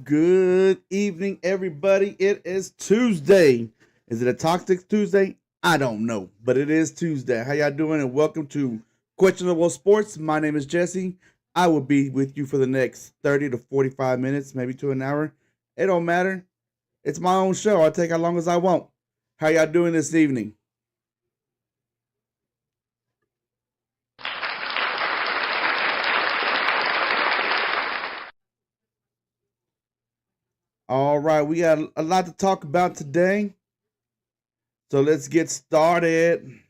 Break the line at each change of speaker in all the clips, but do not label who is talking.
Good evening, everybody. It is Tuesday. Is it a Toxic Tuesday? I don't know, but it is Tuesday. How y'all doing? And welcome to Questionable Sports. My name is Jesse. I will be with you for the next 30 to 45 minutes, maybe to an hour. It don't matter. It's my own show. I'll take how long as I want. How y'all doing this evening? All right, we got a lot to talk about today. So let's get started.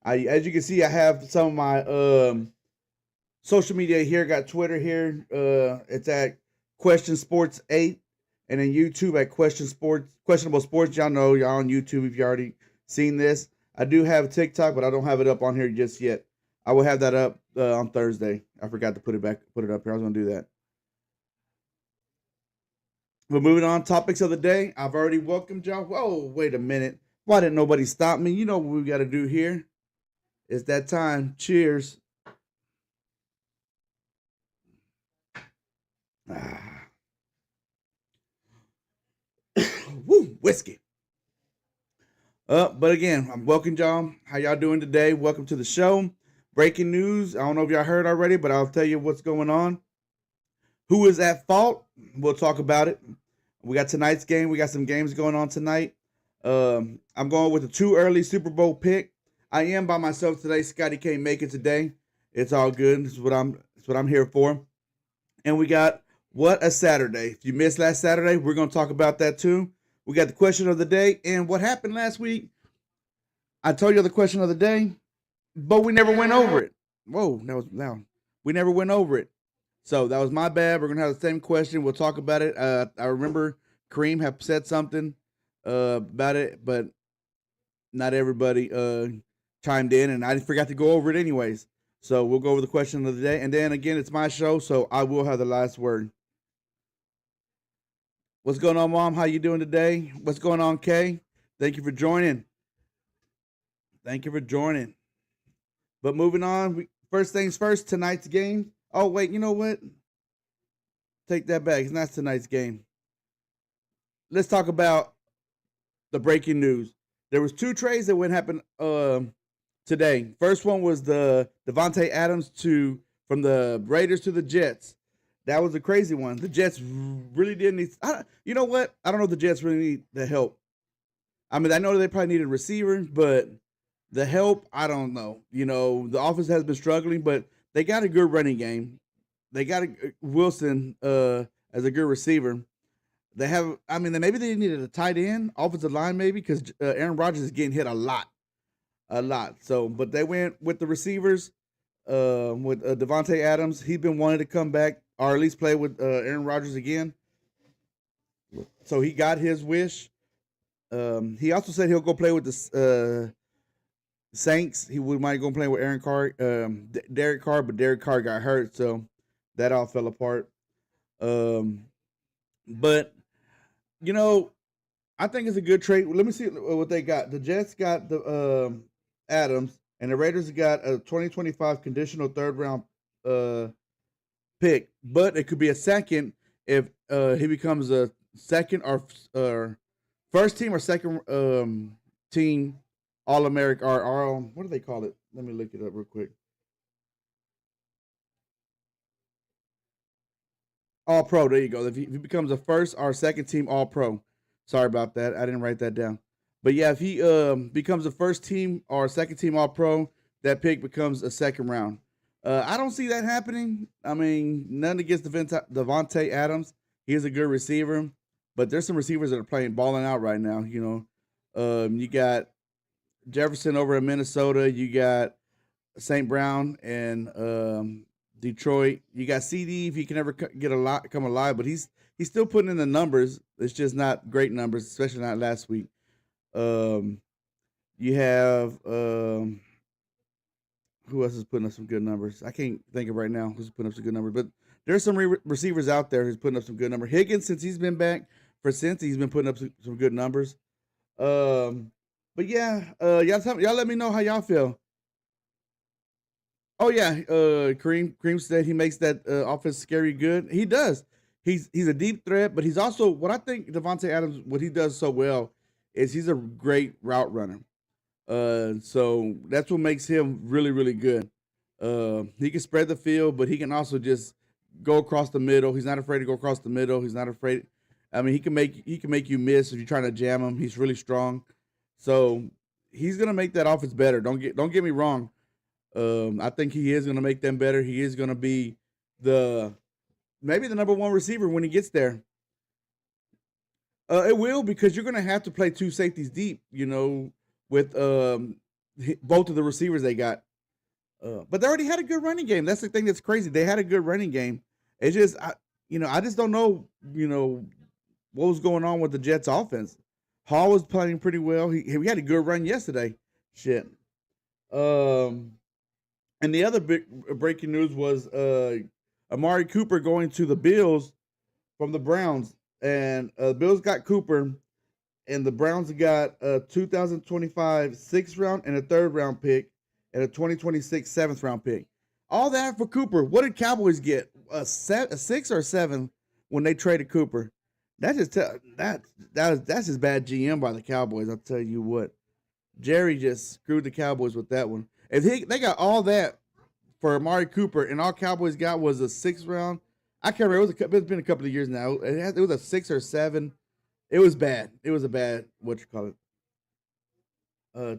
As you can see, I have some of my social media here. Got Twitter here. It's at Question Sports 8, and then YouTube at Question Sports Questionable Sports. Y'all know y'all on YouTube if you already seen this. I do have TikTok, but I don't have it up on here just yet. I will have that up on Thursday. I forgot to put it up here. I was gonna do that. But moving on, topics of the day. I've already welcomed y'all. Whoa, wait a minute. Why didn't nobody stop me? You know what we got to do here. It's that time. Cheers. Ah. Woo, whiskey. But again, I'm welcome y'all. How y'all doing today? Welcome to the show. Breaking news. I don't know if y'all heard already, but I'll tell you what's going on. Who is at fault? We'll talk about it. We got tonight's game. We got some games going on tonight. I'm going with a too early Super Bowl pick. I am by myself today. Scotty can't make it today. It's all good. It's what I'm here for. And we got what a Saturday. If you missed last Saturday, we're gonna talk about that too. We got the question of the day and what happened last week. I told you the question of the day, but we never went over it. Whoa, that was loud. We never went over it. So that was my bad. We're gonna have the same question. We'll talk about it. I remember Kareem have said something about it, but not everybody chimed in, and I forgot to go over it anyways. So we'll go over the question of the day, and then again, it's my show, so I will have the last word. What's going on, Mom? How you doing today? What's going on, Kay? Thank you for joining. Thank you for joining. But moving on, first things first, tonight's game. Oh, wait, you know what? Take that back. It's not tonight's game. Let's talk about the breaking news. There was two trades that went happen today. First one was the Devontae Adams to from the Raiders to the Jets. That was a crazy one. The Jets really didn't need. You know what? I don't know if the Jets really need the help. I mean, I know they probably needed a receiver, but the help, I don't know. You know, the offense has been struggling, but they got a good running game. They got Wilson as a good receiver. They have, I mean, maybe they needed a tight end, offensive line, maybe because Aaron Rodgers is getting hit a lot. So, but they went with the receivers, with Devontae Adams. He's been wanting to come back or at least play with Aaron Rodgers again. So he got his wish. He also said he'll go play with the Saints. He would might go play with Aaron Carr, Derek Carr, but Derek Carr got hurt, so that all fell apart. Um, but you know, I think it's a good trade. Let me see what they got. The Jets got the Adams, and the Raiders got a 2025 conditional third round uh, pick, but it could be a second if he becomes a second or first team or second team All American or what do they call it? Let me look it up real quick. All Pro. There you go. If he becomes a first or second team All Pro. Sorry about that. I didn't write that down. But yeah, if he becomes a first team or second team All Pro, that pick becomes a second round. I don't see that happening. I mean, none against Devontae Adams. He is a good receiver, but there's some receivers that are playing balling out right now. You know, you got Jefferson over in Minnesota. You got St. Brown and Detroit. You got CD if he can ever get a lot come alive, but he's still putting in the numbers. It's just not great numbers, especially not last week. Um, you have who else is putting up some good numbers? I can't think of right now who's putting up some good numbers, but there's some receivers out there who's putting up some good numbers. Higgins, since he's been back since he's been putting up some good numbers. Um, but yeah, y'all let me know how y'all feel. Oh yeah, Kareem said he makes that offense scary good. He does. He's a deep threat, but he's also what I think Devontae Adams. What he does so well is he's a great route runner. So that's what makes him really really good. He can spread the field, but he can also just go across the middle. He's not afraid to go across the middle. He's not afraid. I mean, he can make you miss if you're trying to jam him. He's really strong, so he's gonna make that offense better. Don't get me wrong. I think he is going to make them better. He is going to be the maybe the number one receiver when he gets there. It will because you're going to have to play two safeties deep. With both of the receivers they got. But they already had a good running game. That's the thing that's crazy. They had a good running game. It's just I just don't know. What was going on with the Jets offense. Hall was playing pretty well. He had a good run yesterday. Shit. Um, And the other big breaking news was Amari Cooper going to the Bills from the Browns, and Bills got Cooper, and the Browns got a 2025 sixth round and a third round pick, and a 2026 seventh round pick. All that for Cooper. What did Cowboys get? A six or seven when they traded Cooper? That just that's just bad GM by the Cowboys. I'll tell you what. Jerry just screwed the Cowboys with that one. If they got all that for Amari Cooper, and all Cowboys got was a sixth round, I can't remember. It's been a couple of years now. It was a 6 or 7. It was bad. It was a bad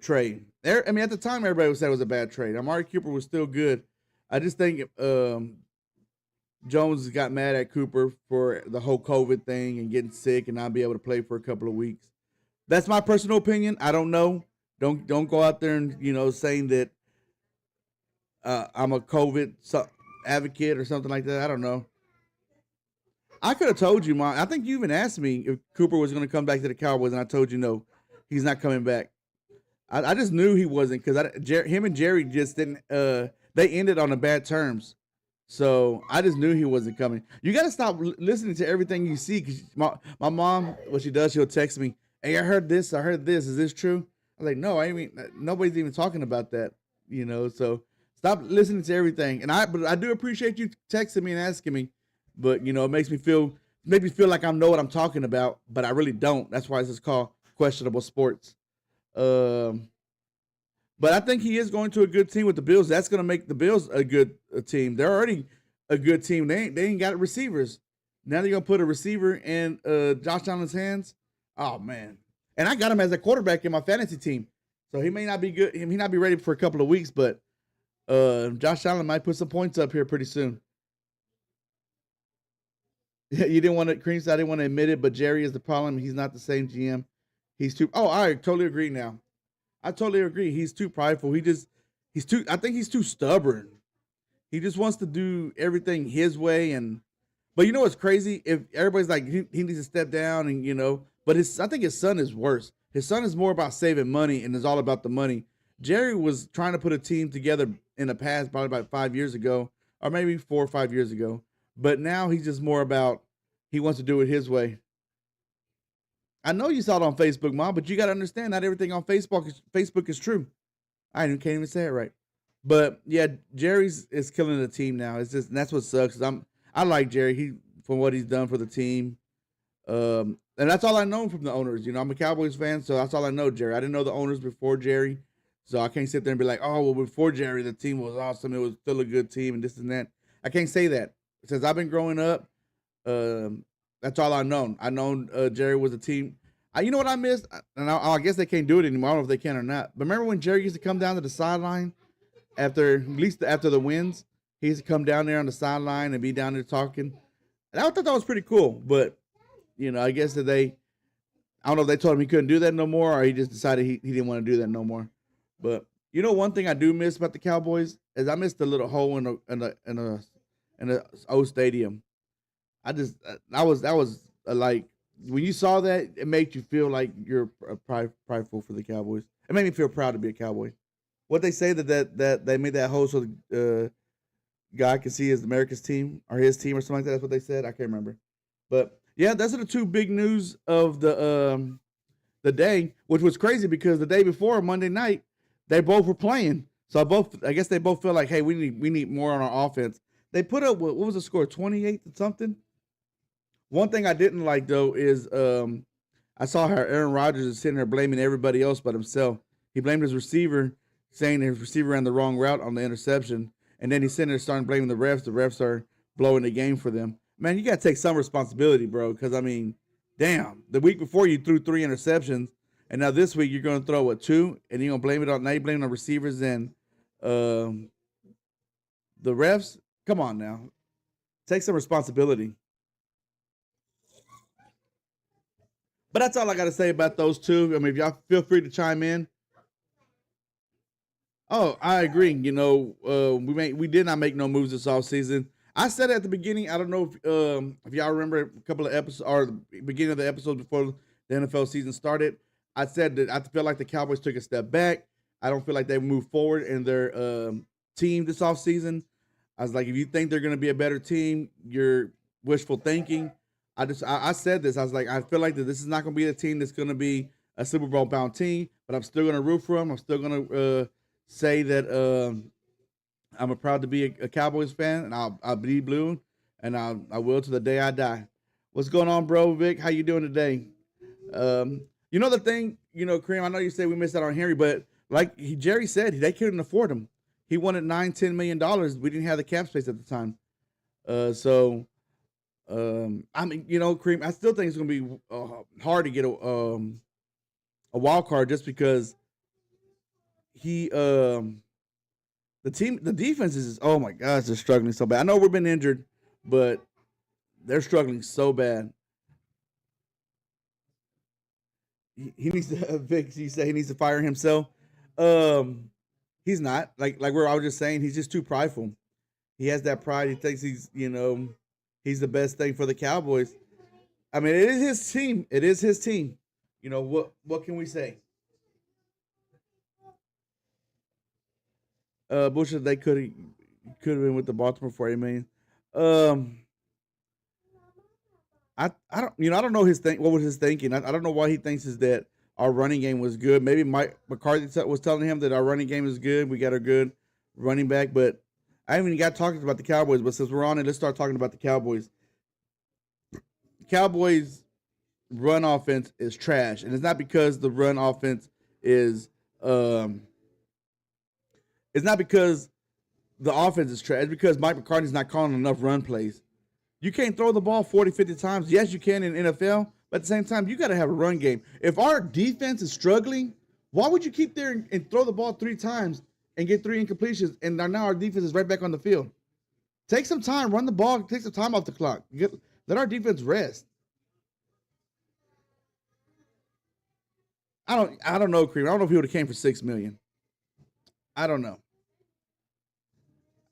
trade. I mean, at the time, everybody said it was a bad trade. Amari Cooper was still good. I just think Jones got mad at Cooper for the whole COVID thing and getting sick and not be able to play for a couple of weeks. That's my personal opinion. I don't know. Don't go out there and saying that I'm a COVID advocate or something like that. I don't know. I could have told you, Mom. I think you even asked me if Cooper was going to come back to the Cowboys, and I told you no, he's not coming back. I just knew he wasn't because him and Jerry just didn't. They ended on a bad terms, so I just knew he wasn't coming. You got to stop listening to everything you see. Cause my mom, what she does, she'll text me, "Hey, I heard this. I heard this. Is this true?" I'm like, "No, I mean nobody's even talking about that." So stop listening to everything. But I do appreciate you texting me and asking me. But it makes me feel like I know what I'm talking about, but I really don't. That's why it's just called questionable sports. Um, but I think he is going to a good team with the Bills. That's going to make the Bills a good team. They're already a good team. They ain't got receivers. Now they're gonna put a receiver in Josh Allen's hands. Oh man! And I got him as a quarterback in my fantasy team, so he may not be good. He may not be ready for a couple of weeks, but Josh Allen might put some points up here pretty soon. You didn't want to, Cream said I didn't want to admit it, but Jerry is the problem. He's not the same GM. He's too. Oh, I totally agree now. I totally agree. He's too prideful. He's too. I think he's too stubborn. He just wants to do everything his way. But you know what's crazy? If everybody's like he needs to step down, but I think his son is worse. His son is more about saving money and is all about the money. Jerry was trying to put a team together in the past, probably about 5 years ago, or maybe 4 or 5 years ago. But now he's just more about he wants to do it his way. I know you saw it on Facebook, Mom, but you got to understand not everything on Facebook is true. Can't even say it right. But yeah, Jerry's is killing the team now. It's just and that's what sucks. I like Jerry. He for what he's done for the team. And that's all I know from the owners. I'm a Cowboys fan, so that's all I know, Jerry. I didn't know the owners before Jerry, so I can't sit there and be like, oh, well, before Jerry, the team was awesome. It was still a good team, and this and that. I can't say that since I've been growing up. That's all I've known. I known Jerry was a team. You know what I missed, and I guess they can't do it anymore. I don't know if they can or not. But remember when Jerry used to come down to the sideline at least after the wins, he used to come down there on the sideline and be down there talking. And I thought that was pretty cool. But I guess that I don't know if they told him he couldn't do that no more, or he just decided he didn't want to do that no more. But one thing I do miss about the Cowboys is I missed the little hole in a old stadium. That was like when you saw that, it made you feel like you're prideful for the Cowboys. It made me feel proud to be a Cowboy. What they say that they made that hole so the guy can see his America's team or his team or something like that. That's what they said. I can't remember, but yeah, those are the two big news of the day, which was crazy because the day before Monday night they both were playing. So I guess they both feel like, hey, we need more on our offense. They put up what was the score, 28 to something. One thing I didn't like though is I saw how Aaron Rodgers is sitting there blaming everybody else but himself. He blamed his receiver, saying his receiver ran the wrong route on the interception, and then he's sitting there starting blaming the refs. The refs are blowing the game for them. Man, you got to take some responsibility, bro. Because I mean, damn, the week before you threw 3 interceptions, and now this week you're going to throw what, 2, and you're going to blame it on now you blame the receivers and um, the refs. Come on now, take some responsibility. But that's all I got to say about those two. I mean, if y'all feel free to chime in. Oh, I agree. We did not make no moves this offseason. I said at the beginning. I don't know if y'all remember a couple of episodes or the beginning of the episode before the NFL season started. I said that I feel like the Cowboys took a step back. I don't feel like they moved forward in their team this offseason. I was like, if you think they're going to be a better team, you're wishful thinking. I said this. I was like, I feel like that this is not going to be a team that's going to be a Super Bowl bound team, but I'm still going to root for them. I'm still going to say that I'm a proud to be a Cowboys fan, and I'll bleed blue, and I will to the day I die. What's going on, bro, Vic? How you doing today? The thing, Kareem. I know you say we missed out on Henry, but like Jerry said, they couldn't afford him. He wanted $9-10 million. We didn't have the cap space at the time. I mean, Kareem. I still think it's going to be hard to get a wild card just because the defense is, oh my gosh, they're struggling so bad. I know we've been injured, but they're struggling so bad. He needs to Vic. He said he needs to fire himself. Um, he's not like where I was just saying. He's just too prideful. He has that pride. He thinks he's the best thing for the Cowboys. I mean, it is his team. It is his team. What can we say? Bush, they could have been with the Baltimore 40 million. Um, I don't I don't know his thing. What was his thinking? I don't know why he thinks is that our running game was good. Maybe Mike McCarthy was telling him that our running game is good. We got a good running back, but I haven't even got talking about the Cowboys. But since we're on it, let's start talking about the Cowboys. Cowboys run offense is trash, and it's not because the run offense is um it's not because the offense is trash. It's because Mike McCarthy's not calling enough run plays. You can't throw the ball 40, 50 times. Yes, you can in NFL, but at the same time, you got to have a run game. If our defense is struggling, why would you keep there and throw the ball 3 times and get 3 incompletions? And now our defense is right back on the field. Take some time, run the ball, take some time off the clock. Let our defense rest. I don't know, Cream. I don't know if he would have came for 6 million. I don't know.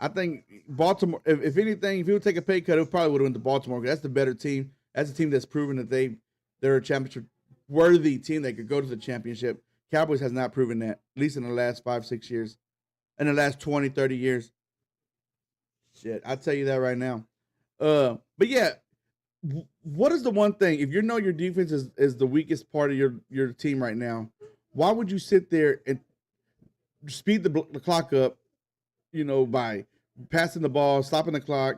I think Baltimore, if anything, if he would take a pay cut, it probably would have went to Baltimore. That's the better team. That's a team that's proven that they're a championship worthy team that could go to the championship. Cowboys has not proven that, at least in the last 5, 6 years. In the last 20, 30 years. Shit, I'll tell you that right now. But yeah, what is the one thing, if you know your defense is the weakest part of your team right now, why would you sit there and speed the clock up, by passing the ball, stopping the clock,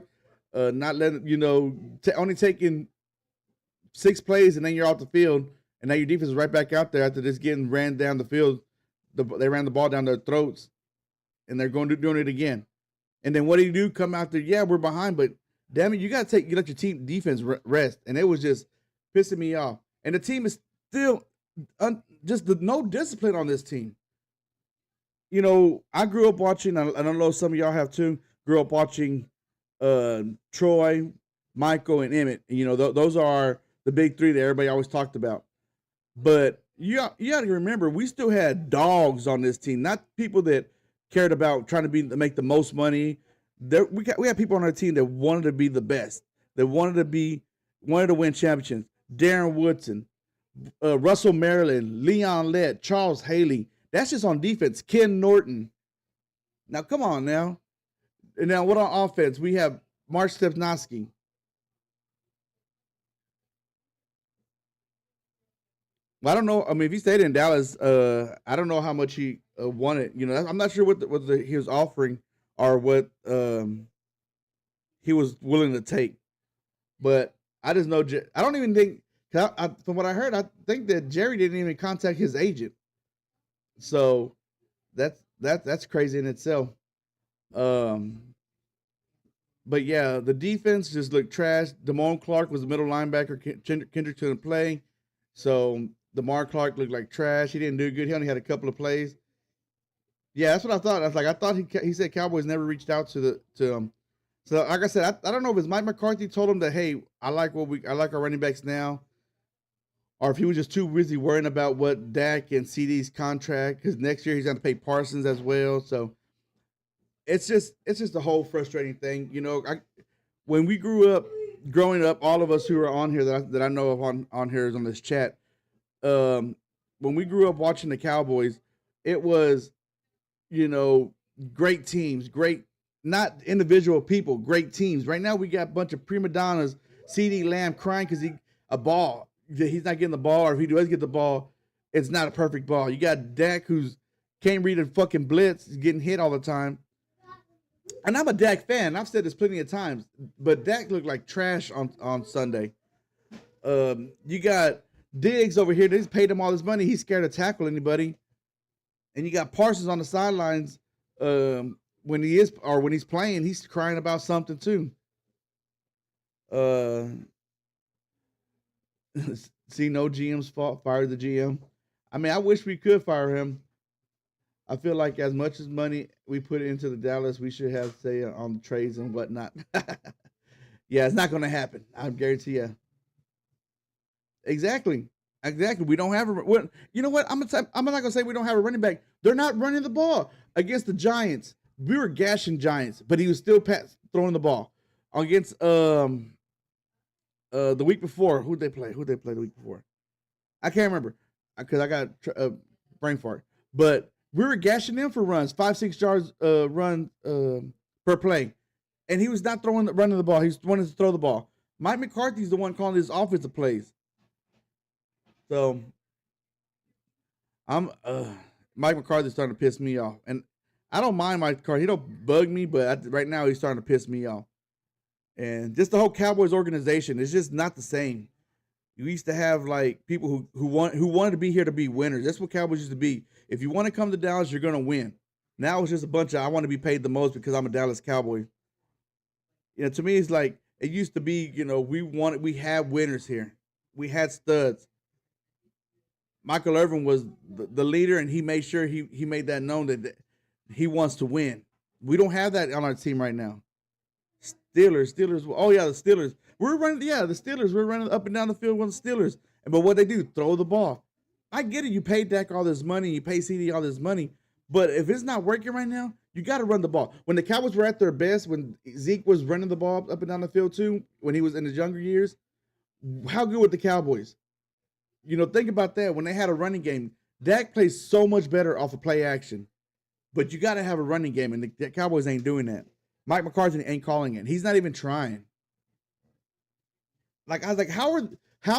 not letting, only taking 6 plays and then you're off the field, and now your defense is right back out there after just getting ran down the field. They ran the ball down their throats, and they're going to doing it again. And then what do you do? Come out there, yeah, we're behind, but damn it, you got to let your team defense rest. And it was just pissing me off. And the team is still just no discipline on this team. I grew up watching, I don't know if some of y'all have too, grew up watching Troy, Michael, and Emmett. Those are the big three that everybody always talked about. But you got to remember, we still had dogs on this team, not people that cared about trying to make the most money. We had people on our team that wanted to be the best, that wanted to win championships. Darren Woodson, Russell Maryland, Leon Lett, Charles Haley. That's just on defense. Ken Norton. Now, come on now. And now, what on offense? We have Mark Stepnoski. Well, I don't know. I mean, if he stayed in Dallas, I don't know how much he wanted. You know, I'm not sure he was offering or what he was willing to take. But I just know I don't even think. From what I heard, I think that Jerry didn't even contact his agent. So that's crazy in itself. Um, but yeah, the defense just looked trash. Damone Clark was the middle linebacker. Kendrick couldn't play, so DeMar Clark looked like trash. He didn't do good. He only had a couple of plays. Yeah, that's what I thought. I thought he said Cowboys never reached out to him. So like I said, I don't know if it's Mike McCarthy told him that, hey, I like our running backs now, or if he was just too busy worrying about what Dak and CD's contract, because next year he's going to pay Parsons as well. So it's just a whole frustrating thing. You know, when we growing up, all of us who are on here that I know of on here is on this chat. When we grew up watching the Cowboys, it was, you know, great teams, not individual people, great teams. Right now we got a bunch of prima donnas. CeeDee Lamb crying because he's not getting the ball, or if he does get the ball, it's not a perfect ball. You got Dak who's can't read a fucking blitz, getting hit all the time. And I'm a Dak fan. I've said this plenty of times, but Dak looked like trash on Sunday. You got Diggs over here. They just paid him all this money. He's scared to tackle anybody. And you got Parsons on the sidelines. When he's playing, he's crying about something too. See, no GM's fault. Fire the GM. I mean, I wish we could fire him. I feel like as much as money we put into the Dallas, we should have say on the trades and whatnot. Yeah, it's not going to happen. I guarantee you. Exactly. We don't have you know what? I'm not gonna say we don't have a running back. They're not running the ball against the Giants. We were gashing Giants, but he was still throwing the ball against the week before. Who'd they play the week before? I can't remember because I got brain fart. But we were gashing them for runs, 5-6 yards run per play, and he was not running the ball. He wanted to throw the ball. Mike McCarthy's the one calling his offensive plays. So Mike McCarthy's starting to piss me off, and I don't mind Mike McCarthy. He don't bug me, but right now he's starting to piss me off. And just the whole Cowboys organization is just not the same. You used to have like people who wanted to be here to be winners. That's what Cowboys used to be. If you want to come to Dallas, you're gonna win. Now it's just a bunch of I want to be paid the most because I'm a Dallas Cowboy. You know, to me, it's like it used to be. You know, we had winners here. We had studs. Michael Irvin was the leader, and he made sure he made that known that he wants to win. We don't have that on our team right now. Steelers. Oh yeah, the Steelers. We're running. Yeah, the Steelers. We're running up and down the field with the Steelers. But what they do, throw the ball. I get it. You pay Dak all this money. You pay CD all this money. But if it's not working right now, you got to run the ball. When the Cowboys were at their best, when Zeke was running the ball up and down the field too, when he was in his younger years, how good were the Cowboys? You know, think about that. When they had a running game, Dak plays so much better off of play action. But you got to have a running game, and the Cowboys ain't doing that. Mike McCarthy ain't calling it. He's not even trying. Like I was like, how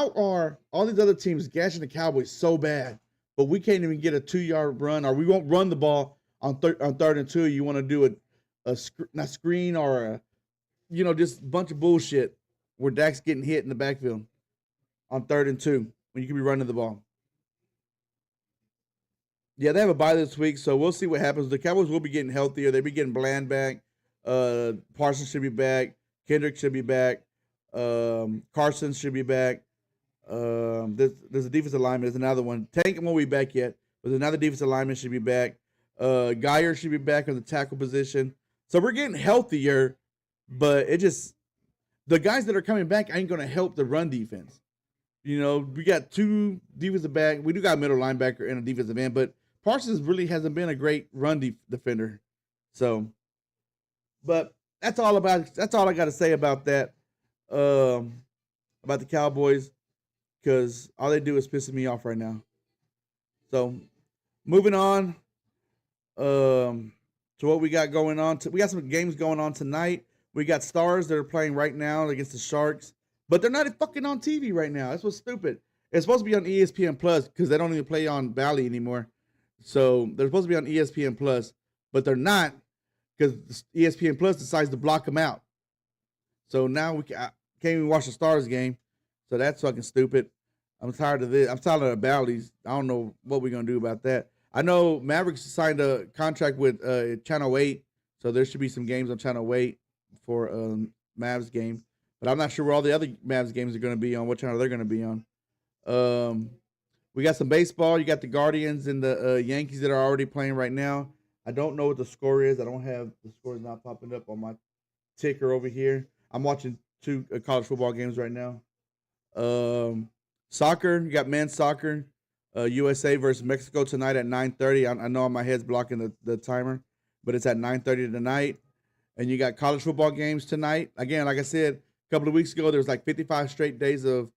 are all these other teams gashing the Cowboys so bad, but we can't even get a 2-yard run, or we won't run the ball on 3rd and 2. You want to do a screen or just a bunch of bullshit where Dak's getting hit in the backfield on 3rd and 2 when you could be running the ball. Yeah, they have a bye this week, so we'll see what happens. The Cowboys will be getting healthier. They'll be getting Bland back. Parsons should be back. Kendrick should be back. Carson should be back. There's a defensive lineman. There's another one. Tank won't be back yet, but another defensive lineman should be back. Geyer should be back on the tackle position. So we're getting healthier, but the guys that are coming back ain't going to help the run defense. You know, we got 2 defensive back. We do got a middle linebacker and a defensive end, but Parsons really hasn't been a great run defender. So, but that's all I got to say about that. About the Cowboys, because all they do is pissing me off right now. So, moving on to what we got going on. We got some games going on tonight. We got Stars that are playing right now against the Sharks, but they're not fucking on TV right now. That's what's stupid. It's supposed to be on ESPN Plus because they don't even play on Bally anymore. So they're supposed to be on ESPN Plus, but they're not because ESPN Plus decides to block them out. So now I can't even watch the Stars game. So that's fucking stupid. I'm tired of this. I'm tired of the Bally's. I don't know what we're gonna do about that. I know Mavericks signed a contract with Channel 8, so there should be some games on Channel 8 for Mavs game. But I'm not sure where all the other Mavs games are going to be on, what channel they're going to be on. We got some baseball. You got the Guardians and the Yankees that are already playing right now. I don't know what the score is. I don't have the scores not popping up on my ticker over here. I'm watching two college football games right now. Soccer, you got men's soccer. USA versus Mexico tonight at 9:30. I know my head's blocking the timer, but it's at 9:30 tonight. And you got college football games tonight. Again, like I said, a couple of weeks ago, there was like 55 straight days of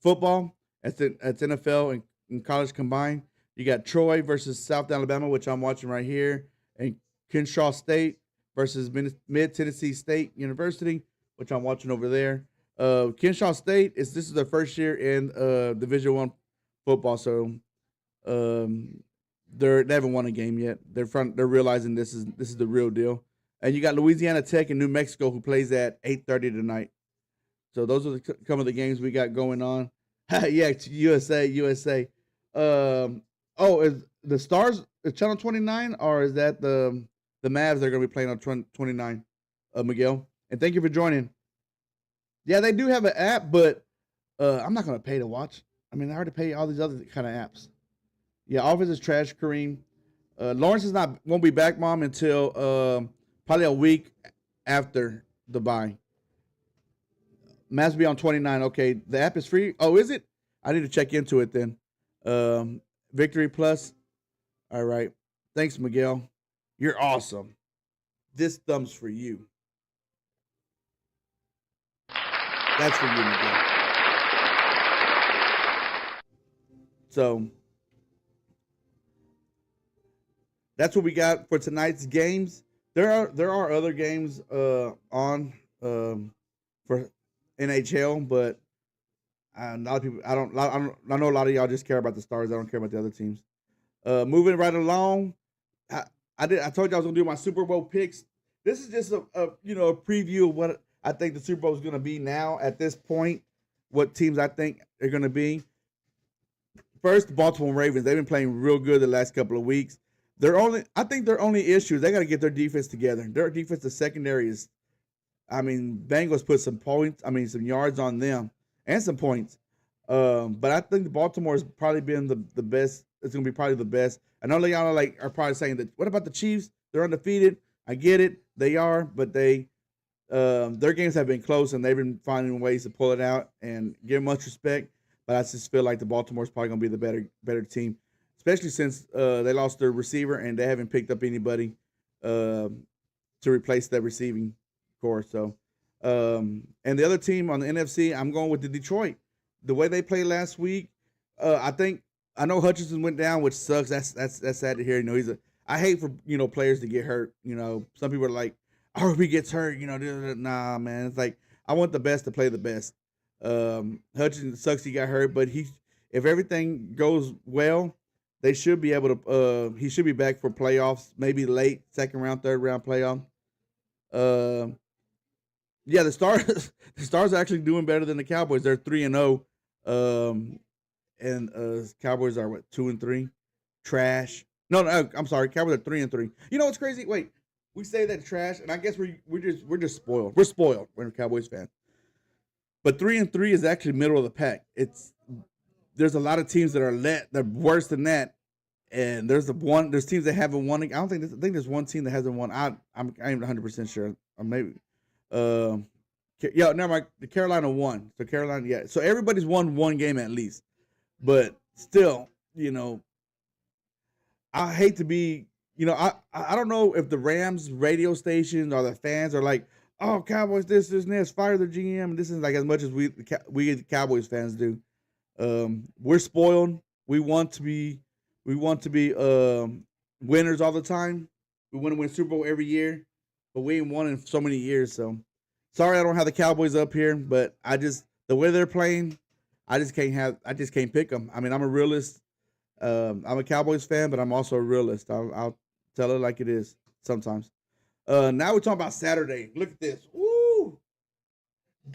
football. That's NFL and college combined. You got Troy versus South Alabama, which I'm watching right here, and Kennesaw State versus Mid-Tennessee State University, which I'm watching over there. Kennesaw State this is their first year in Division I football, so they haven't won a game yet. They're realizing this is the real deal. And you got Louisiana Tech and New Mexico who plays at 8:30 tonight. So those are some of the games we got going on. Yeah, USA. Is the Stars channel 29 or is that the Mavs that are going to be playing on 29? Miguel. And thank you for joining. Yeah, they do have an app, but I'm not going to pay to watch. I mean, I already pay all these other kind of apps. Yeah, offense is trash, Kareem. Lawrence won't be back, Mom, until probably a week after the bye. Mavs be on 29. Okay, the app is free. Oh, is it? I need to check into it then. Victory Plus. All right. Thanks, Miguel. You're awesome. This thumb's for you. That's for you, Miguel. So that's what we got for tonight's games. There are other games on for NHL, but a lot of people I know a lot of y'all just care about the Stars. I don't care about the other teams. Moving right along, I told you I was gonna do my Super Bowl picks. This is just a preview of what I think the Super Bowl is gonna be now at this point. What teams I think are gonna be. First, the Baltimore Ravens. They've been playing real good the last couple of weeks. I think their only issue is they got to get their defense together. Their defensive secondary is, Bengals put some yards on them and some points. But I think the Baltimore has probably been the best. It's going to be probably the best. I know y'all are probably saying that. What about the Chiefs? They're undefeated. I get it. They are, but their games have been close and they've been finding ways to pull it out and give much respect. But I just feel like the Baltimore's probably going to be the better team, especially since they lost their receiver and they haven't picked up anybody to replace that receiving core. So, and the other team on the NFC, I'm going with the Detroit. The way they played last week, I know Hutchinson went down, which sucks. That's sad to hear. I hate for players to get hurt. Some people are like, oh, if he gets hurt, nah, man. It's like I want the best to play the best. Hutchinson sucks he got hurt, but if everything goes well, they should be able to. He should be back for playoffs, maybe late second round, third round playoff. Yeah, the Stars are actually doing better than the Cowboys. They're 3-0, and Cowboys are 2-3. Trash. No, I'm sorry. Cowboys are 3-3. You know what's crazy? Wait, we say that trash, and I guess we're just spoiled. We're spoiled. We're Cowboys fans. But 3-3 is actually middle of the pack. There's a lot of teams that are worse than that, and there's teams that haven't won. I think there's one team that hasn't won. I ain't 100% sure. Or maybe, never mind. The Carolina won. So Carolina, yeah. So everybody's won one game at least, but still, I hate to be, I don't know if the Rams radio stations or the fans are like, oh, Cowboys, this, and this, fire the GM. This is like as much as we the Cowboys fans do. We're spoiled. We want to be winners all the time. We want to win Super Bowl every year, but we ain't won in so many years. So sorry I don't have the Cowboys up here, but the way they're playing, I just can't pick them. I mean, I'm a realist. I'm a Cowboys fan, but I'm also a realist. I'll tell it like it is sometimes. Now we're talking about Saturday. Look at this. Woo!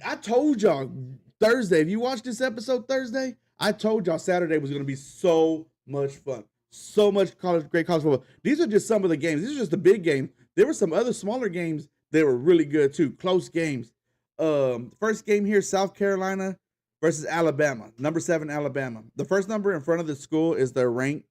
I told y'all Thursday. If you watched this episode Thursday, I told y'all Saturday was going to be so much fun. So much great college football. These are just some of the games. These are just the big games. There were some other smaller games that were really good too. Close games. First game here, South Carolina versus Alabama. Number 7 Alabama. The first number in front of the school is their rank.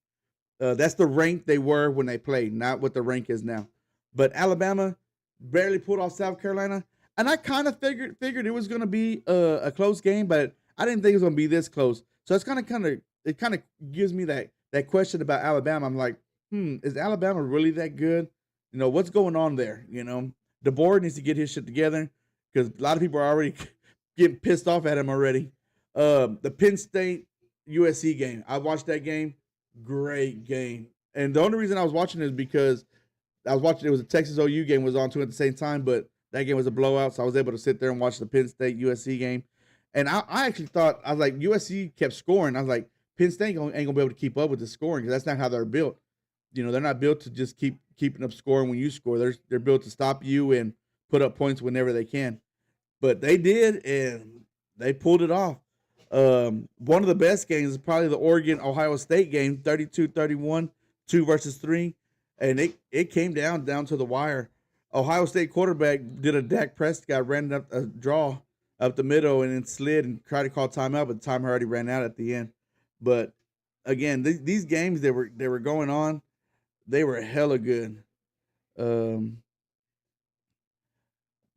That's the rank they were when they played, not what the rank is now. But Alabama barely pulled off South Carolina, and I kind of figured it was going to be a close game, but I didn't think it was going to be this close. So it's kind of gives me that question about Alabama. I'm like, is Alabama really that good? You know, what's going on there? You know, DeBoer needs to get his shit together because a lot of people are already getting pissed off at him already. The Penn State USC game. I watched that game. Great game. And the only reason I was watching it is because it was a Texas OU game was on too at the same time, but that game was a blowout, so I was able to sit there and watch the Penn State USC game. And I actually thought, I was like, USC kept scoring. I was like, Penn State ain't gonna be able to keep up with the scoring because that's not how they're built. You know, they're not built to just keeping up scoring when you score. They're built to stop you and put up points whenever they can. But they did, and they pulled it off. One of the best games is probably the Oregon-Ohio State game, 32-31, 2 versus 3. And it came down to the wire. Ohio State quarterback did a Dak Prescott, ran up a draw up the middle and then slid and tried to call timeout, but the time already ran out at the end. But again, these games they were going on, they were hella good.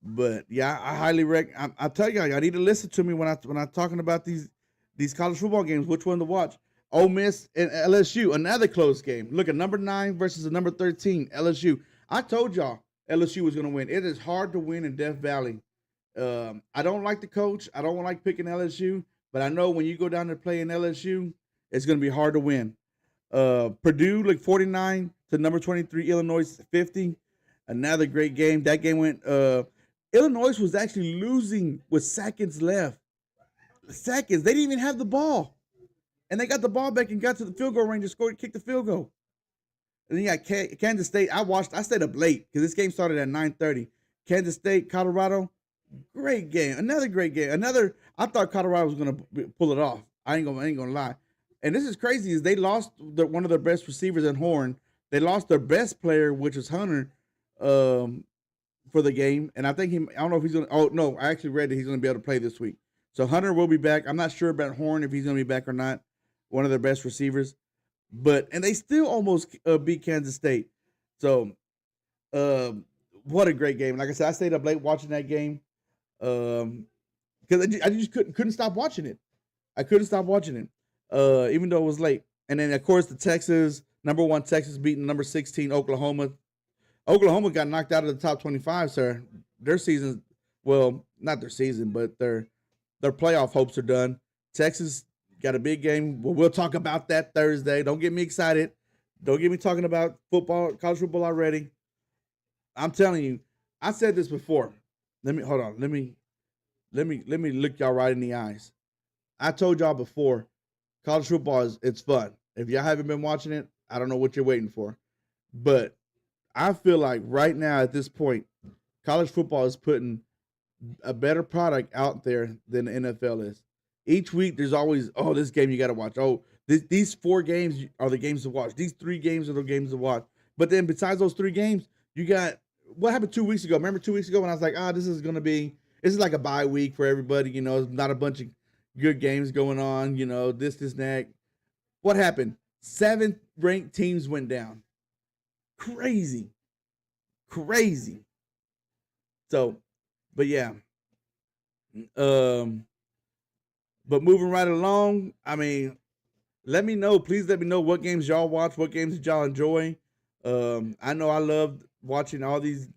But yeah, I highly recommend. I tell you, I need to listen to me when I'm talking about these college football games. Which one to watch? Ole Miss and LSU, another close game. Look at number 9 versus the number 13 LSU. I told y'all LSU was going to win. It is hard to win in Death Valley. I don't like the coach. I don't like picking LSU, but I know when you go down to play in LSU, it's going to be hard to win. Purdue, like 49 to number 23 Illinois 50. Another great game. That game went. Illinois was actually losing with seconds left. Seconds. They didn't even have the ball. And they got the ball back and got to the field goal range and scored, kicked the field goal. And then you got Kansas State. I stayed up late because this game started at 9:30. Kansas State, Colorado, great game. Another great game. I thought Colorado was going to pull it off. I ain't gonna lie. And this is crazy is they lost one of their best receivers in Horn. They lost their best player, which is Hunter, for the game. And I think I don't know if he's going to, oh, no, I actually read that he's going to be able to play this week. So Hunter will be back. I'm not sure about Horn if he's going to be back or not. One of their best receivers. And they still almost beat Kansas State. So, what a great game. Like I said, I stayed up late watching that game. Because I just couldn't stop watching it. I couldn't stop watching it. Even though it was late. And then, of course, the number 1 Texas beating number 16 Oklahoma. Oklahoma got knocked out of the top 25, sir. Their season, well, not their season, but their playoff hopes are done. Texas got a big game. Well, we'll talk about that Thursday. Don't get me excited. Don't get me talking about football, college football already. I'm telling you, I said this before. Let me look y'all right in the eyes. I told y'all before, college football it's fun. If y'all haven't been watching it, I don't know what you're waiting for. But I feel like right now at this point, college football is putting a better product out there than the NFL is. Each week there's always, this game you got to watch. These 4 games are the games to watch. These 3 games are the games to watch. But then besides those 3 games, you got what happened 2 weeks ago. Remember 2 weeks ago when I was like, this is like a bye week for everybody. You know, it's not a bunch of good games going on. You know, this, that. What happened? 7 ranked teams went down. Crazy. So, but yeah. But moving right along, I mean, please let me know what games y'all watch, what games did y'all enjoy. I know I loved watching all these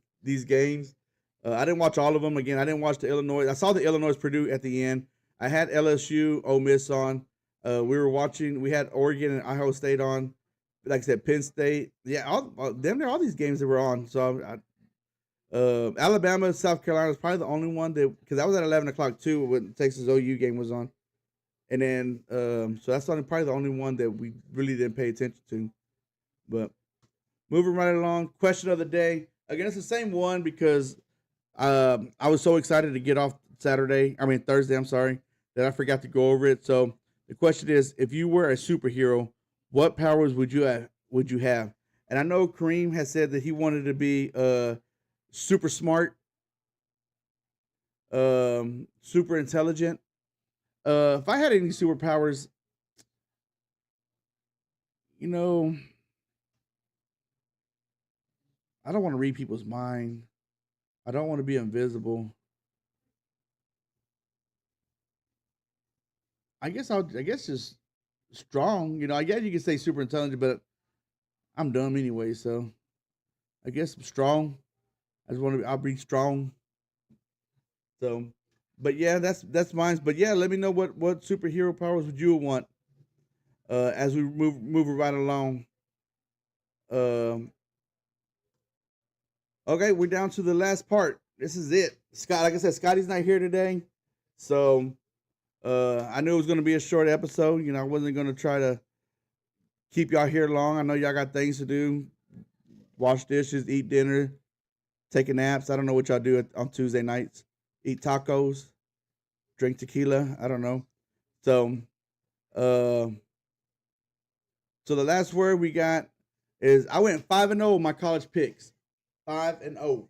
games. I didn't watch all of them. Again, I didn't watch the Illinois. I saw the Illinois Purdue at the end. I had LSU, Ole Miss on. We had Oregon and Ohio State on. Like I said, Penn State. Yeah, all these games that were on. So Alabama, South Carolina was probably the only one because that was at 11 o'clock too when Texas OU game was on. And then so that's probably the only one that we really didn't pay attention to. But moving right along, question of the day. Again, it's the same one because I was so excited to get off Thursday, I'm sorry, that I forgot to go over it. So the question is, if you were a superhero, what powers would you have? And I know Kareem has said that he wanted to be super smart, super intelligent. If I had any superpowers, you know, I don't want to read people's mind. I don't want to be invisible. I guess just strong. I guess you could say super intelligent, but I'm dumb anyway, so I guess I'm strong. I'll be strong. So, but yeah, that's mine. But yeah, let me know what superhero powers would you want as we move right along. Um, okay, we're down to the last part. This is it. Scott, like I said, Scotty's not here today, so I knew it was going to be a short episode. I wasn't going to try to keep y'all here long. I know y'all got things to do, wash dishes, eat dinner, taking naps. I don't know what y'all do on Tuesday nights. Eat tacos, drink tequila. I don't know. So, uh, so the last word we got is I went 5-0 with my college picks. 5-0.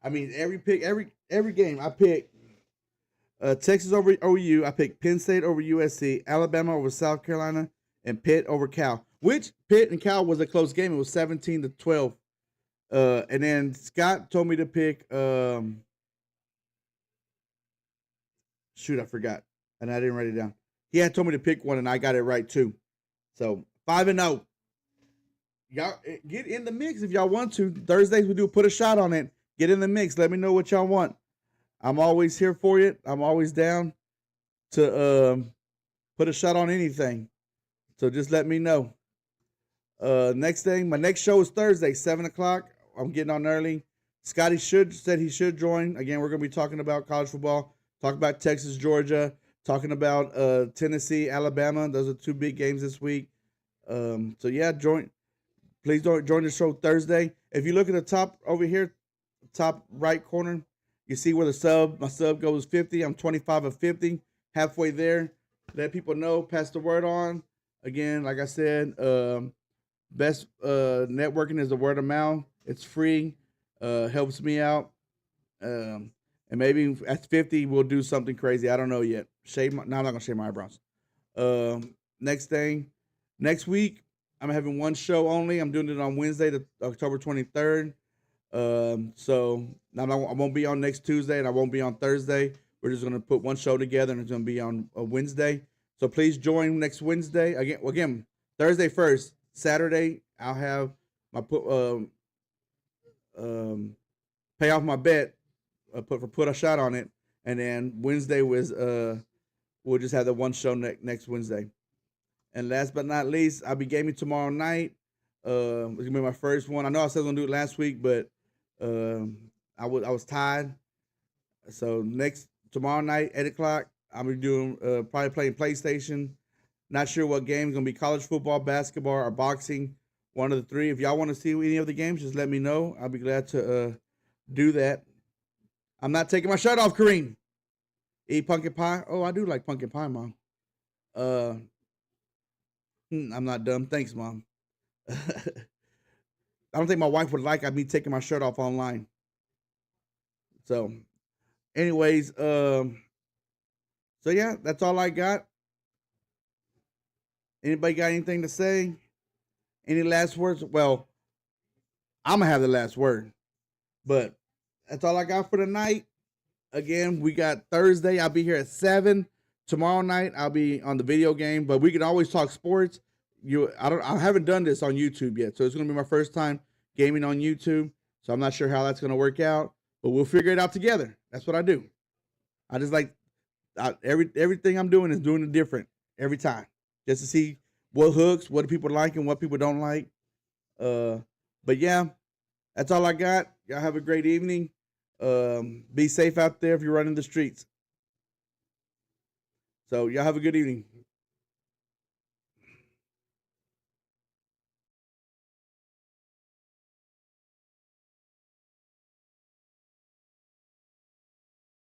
I mean, every game I picked Texas over OU. I picked Penn State over USC, Alabama over South Carolina, and Pitt over Cal. Which Pitt and Cal was a close game. It was 17-12. And then Scott told me to pick. Shoot, I forgot, and I didn't write it down. He had told me to pick one, and I got it right too. So 5-0. Y'all get in the mix if y'all want to. Thursdays we do put a shot on it. Get in the mix. Let me know what y'all want. I'm always here for you. I'm always down to put a shot on anything. So just let me know. Next thing, my next show is Thursday, 7:00. I'm getting on early. Scotty said he should join. Again, we're gonna be talking about college football, talking about Texas, Georgia, talking about Tennessee, Alabama. Those are two big games this week. So yeah, please don't join the show Thursday. If you look at the top over here, top right corner, you see where my sub goes 50. I'm 25 of 50, halfway there. Let people know, pass the word on. Again, like I said, best networking is the word of mouth. It's free, helps me out. And maybe at 50 we'll do something crazy. I don't know yet. No, I'm not gonna shave my eyebrows. Next thing, next week I'm having one show only. I'm doing it on Wednesday, October 23rd. So I won't be on next Tuesday, and I won't be on Thursday. We're just gonna put one show together, and it's gonna be on a Wednesday. So please join next Wednesday. Again, Thursday first. Saturday I'll have my pay off my bet, put a shot on it, and then Wednesday we'll just have the one show next Wednesday. And last but not least, I'll be gaming tomorrow night. It's gonna be my first one. I know I said I was gonna do it last week, but I was tired. So tomorrow night, 8:00, I'll be doing probably playing PlayStation. Not sure what game. It's gonna be college football, basketball, or boxing. One of the three. If y'all want to see any of the games, just let me know. I'll be glad to do that. I'm not taking my shirt off, Kareem. Eat pumpkin pie. Oh, I do like pumpkin pie, Mom. I'm not dumb. Thanks, Mom. I don't think my wife would like me taking my shirt off online. So, anyways, so yeah, that's all I got. Anybody got anything to say? Any last words? Well, I'm gonna have the last word, but that's all I got for tonight. Again, we got Thursday. I'll be here at 7. Tomorrow night I'll be on the video game, but we can always talk sports. I haven't done this on YouTube yet, so it's gonna be my first time gaming on YouTube. So I'm not sure how that's gonna work out, but we'll figure it out together. That's what I do. I just like everything I'm doing is doing it different every time, just to see what hooks, what do people like, and what people don't like. But yeah, that's all I got. Y'all have a great evening. Be safe out there if you're running the streets. So y'all have a good evening.